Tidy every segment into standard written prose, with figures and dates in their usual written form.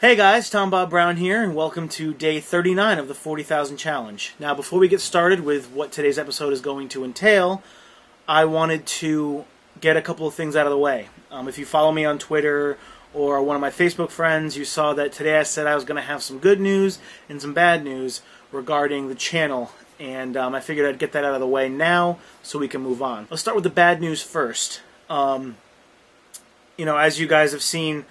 Hey guys, Tom Bob Brown here, and welcome to day 39 of the 40,000 Challenge. Now, before we get started with what today's episode is going to entail, I wanted to get a couple of things out of the way. If you follow me on Twitter or one of my Facebook friends, you saw that today I said I was going to have some good news and some bad news regarding the channel, and I figured I'd get that out of the way now so we can move on. Let's start with the bad news first. As you guys have seen,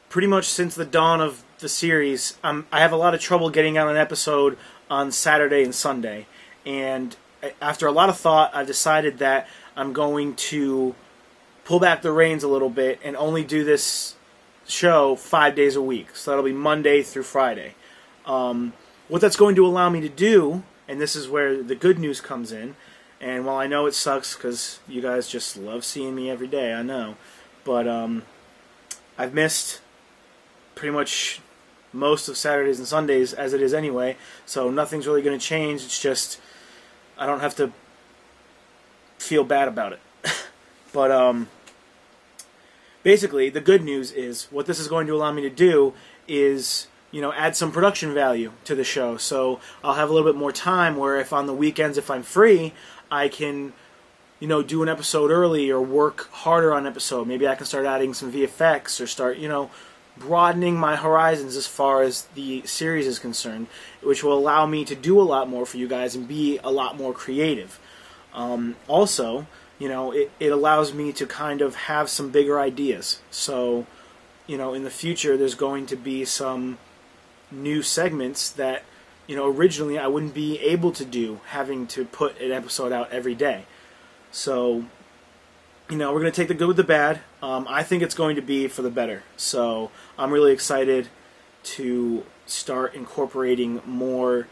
pretty much since the dawn of the series, I have a lot of trouble getting out an episode on Saturday and Sunday. And after a lot of thought, I've decided that I'm going to pull back the reins a little bit and only do this show 5 days a week. So that'll be Monday through Friday. What that's going to allow me to do, and this is where the good news comes in, and while I know it sucks because you guys just love seeing me every day, I know, but I've missed pretty much most of Saturdays and Sundays as it is anyway, so nothing's really going to change. It's just I don't have to feel bad about it. But basically, the good news is what this is going to allow me to do is, add some production value to the show. So I'll have a little bit more time where if on the weekends, if I'm free, I can do an episode early or work harder on an episode. Maybe I can start adding some VFX or start, broadening my horizons as far as the series is concerned, which will allow me to do a lot more for you guys and be a lot more creative. Also, it allows me to kind of have some bigger ideas. So, in the future, there's going to be some new segments that, originally I wouldn't be able to do, having to put an episode out every day. So, we're going to take the good with the bad. I think it's going to be for the better. So I'm really excited to start incorporating more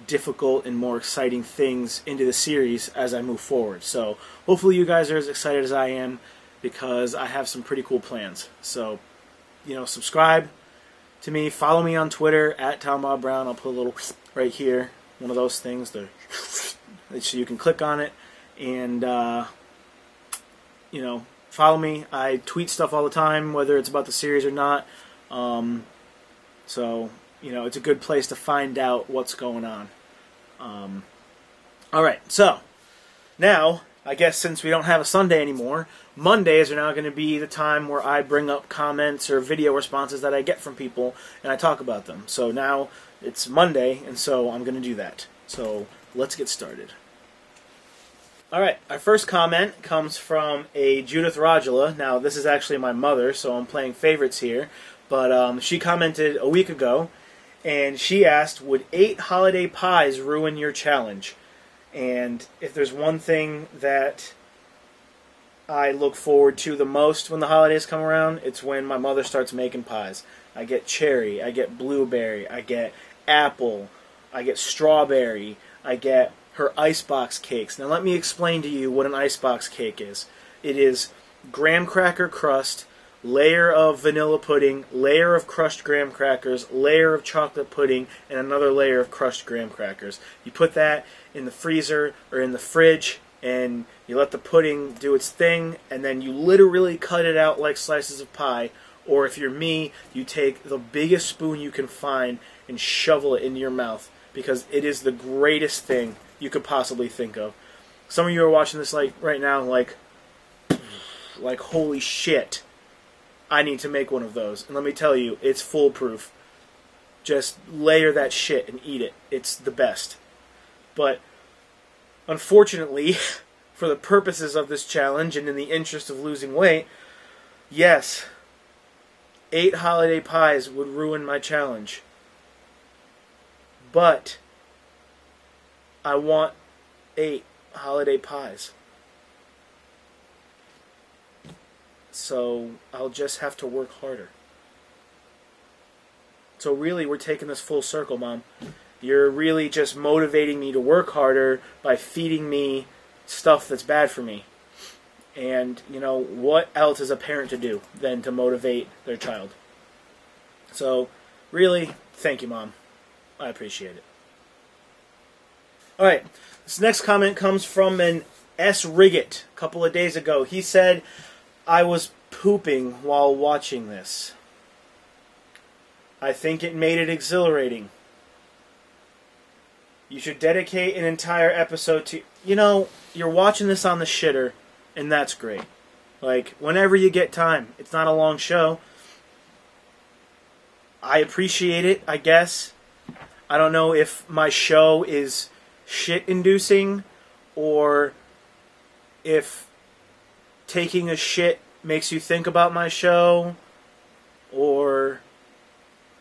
difficult and more exciting things into the series as I move forward. So hopefully you guys are as excited as I am, because I have some pretty cool plans. So, subscribe to me. Follow me on Twitter at Tom Bob Brown. I'll put a little right here, one of those things, so you can click on it and follow me. I tweet stuff all the time, whether it's about the series or not. So, it's a good place to find out what's going on. Alright, so, now, I guess since we don't have a Sunday anymore, Mondays are now going to be the time where I bring up comments or video responses that I get from people, and I talk about them. So now, it's Monday, and so I'm going to do that. So, let's get started. Alright, our first comment comes from a Judith Rodula. Now, this is actually my mother, so I'm playing favorites here. But she commented a week ago, and she asked, would 8 holiday pies ruin your challenge? And if there's one thing that I look forward to the most when the holidays come around, it's when my mother starts making pies. I get cherry, I get blueberry, I get apple, I get strawberry, I get her icebox cakes. Now let me explain to you what an icebox cake is. It is graham cracker crust, layer of vanilla pudding, layer of crushed graham crackers, layer of chocolate pudding, and another layer of crushed graham crackers. You put that in the freezer or in the fridge, and you let the pudding do its thing, and then you literally cut it out like slices of pie. Or if you're me, you take the biggest spoon you can find and shovel it into your mouth, because it is the greatest thing you could possibly think of. Some of you are watching this right now like holy shit, I need to make one of those. And let me tell you, it's foolproof. Just layer that shit and eat it. It's the best. But unfortunately, for the purposes of this challenge and in the interest of losing weight, yes, 8 holiday pies would ruin my challenge. But I want 8 holiday pies. So I'll just have to work harder. So really, we're taking this full circle, Mom. You're really just motivating me to work harder by feeding me stuff that's bad for me. And, what else is a parent to do than to motivate their child? So, really, thank you, Mom. I appreciate it. Alright, this next comment comes from an S. Riggett a couple of days ago. He said, I was pooping while watching this. I think it made it exhilarating. You should dedicate an entire episode to... You know, you're watching this on the shitter, and that's great. Like, whenever you get time. It's not a long show. I appreciate it, I guess. I don't know if my show is shit-inducing, or if taking a shit makes you think about my show, or...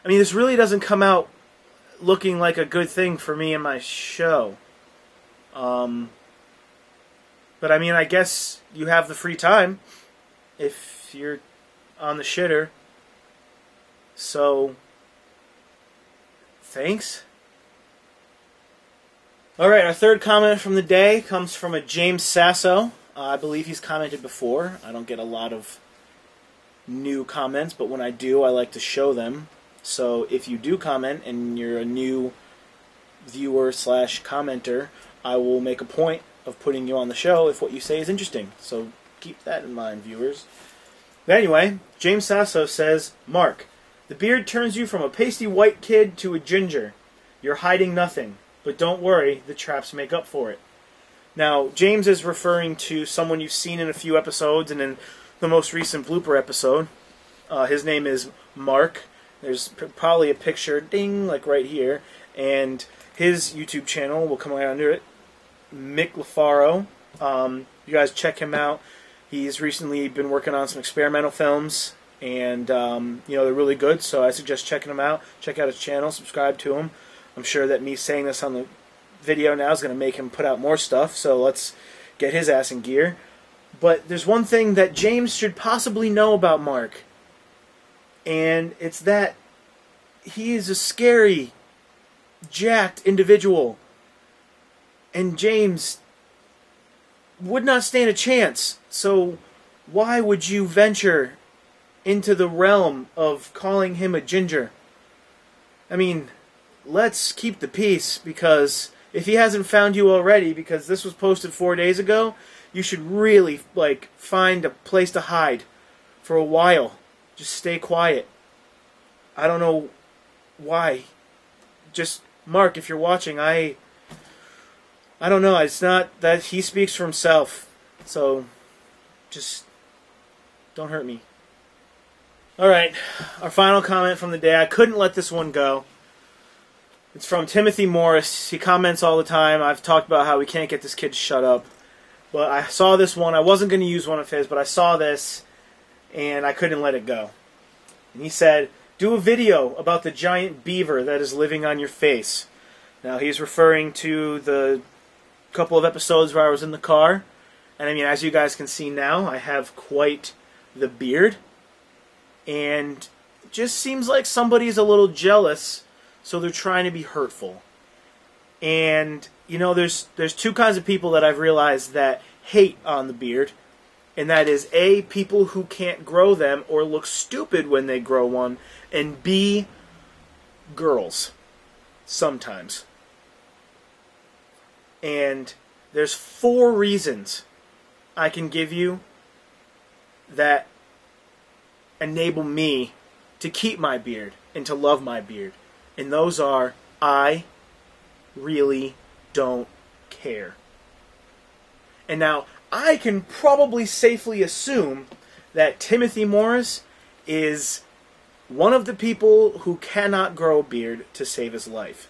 I mean, this really doesn't come out looking like a good thing for me and my show. But I mean, I guess you have the free time if you're on the shitter. So, thanks. Alright, our third comment from the day comes from a James Sasso. I believe he's commented before. I don't get a lot of new comments, but when I do, I like to show them. So if you do comment and you're a new viewer / commenter, I will make a point of putting you on the show if what you say is interesting. So keep that in mind, viewers. But anyway, James Sasso says, Mark, the beard turns you from a pasty white kid to a ginger. You're hiding nothing. But don't worry, the traps make up for it. Now, James is referring to someone you've seen in a few episodes and in the most recent blooper episode. His name is Mark. There's probably a picture, ding, like right here. And his YouTube channel will come right under it. Mick LaFaro. You guys check him out. He's recently been working on some experimental films. And, you know, they're really good. So I suggest checking him out. Check out his channel. Subscribe to him. I'm sure that me saying this on the video now is going to make him put out more stuff. So let's get his ass in gear. But there's one thing that James should possibly know about Mark. And it's that he is a scary, jacked individual. And James would not stand a chance. So why would you venture into the realm of calling him a ginger? I mean, let's keep the peace, because if he hasn't found you already, because this was posted 4 days ago, you should really, like, find a place to hide for a while. Just stay quiet. I don't know why. Just, Mark, if you're watching, I don't know. It's not that he speaks for himself. So, just don't hurt me. Alright, our final comment from the day. I couldn't let this one go. It's from Timothy Morris. He comments all the time. I've talked about how we can't get this kid to shut up. But I saw this one. I wasn't going to use one of his, but I saw this, and I couldn't let it go. And he said, do a video about the giant beaver that is living on your face. Now, he's referring to the couple of episodes where I was in the car. And I mean, as you guys can see now, I have quite the beard. And it just seems like somebody's a little jealous, so they're trying to be hurtful. And, you know, there's two kinds of people that I've realized that hate on the beard. And that is, A, people who can't grow them or look stupid when they grow one. And B, girls. Sometimes. And there's 4 reasons I can give you that enable me to keep my beard and to love my beard. And those are, I really don't care. And now, I can probably safely assume that Timothy Morris is one of the people who cannot grow a beard to save his life.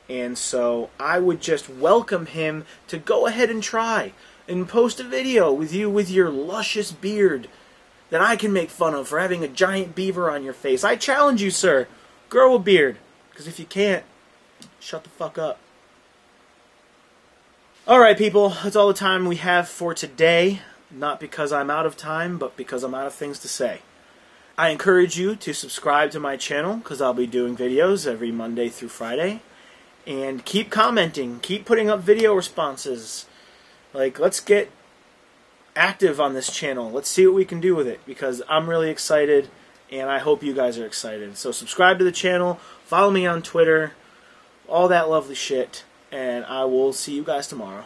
And so I would just welcome him to go ahead and try and post a video with you with your luscious beard that I can make fun of for having a giant beaver on your face. I challenge you, sir. Grow a beard. Because if you can't, shut the fuck up. Alright, people. That's all the time we have for today. Not because I'm out of time, but because I'm out of things to say. I encourage you to subscribe to my channel, because I'll be doing videos every Monday through Friday. And keep commenting. Keep putting up video responses. Like, let's get active on this channel. Let's see what we can do with it, because I'm really excited, and I hope you guys are excited. So subscribe to the channel, follow me on Twitter, all that lovely shit, and I will see you guys tomorrow.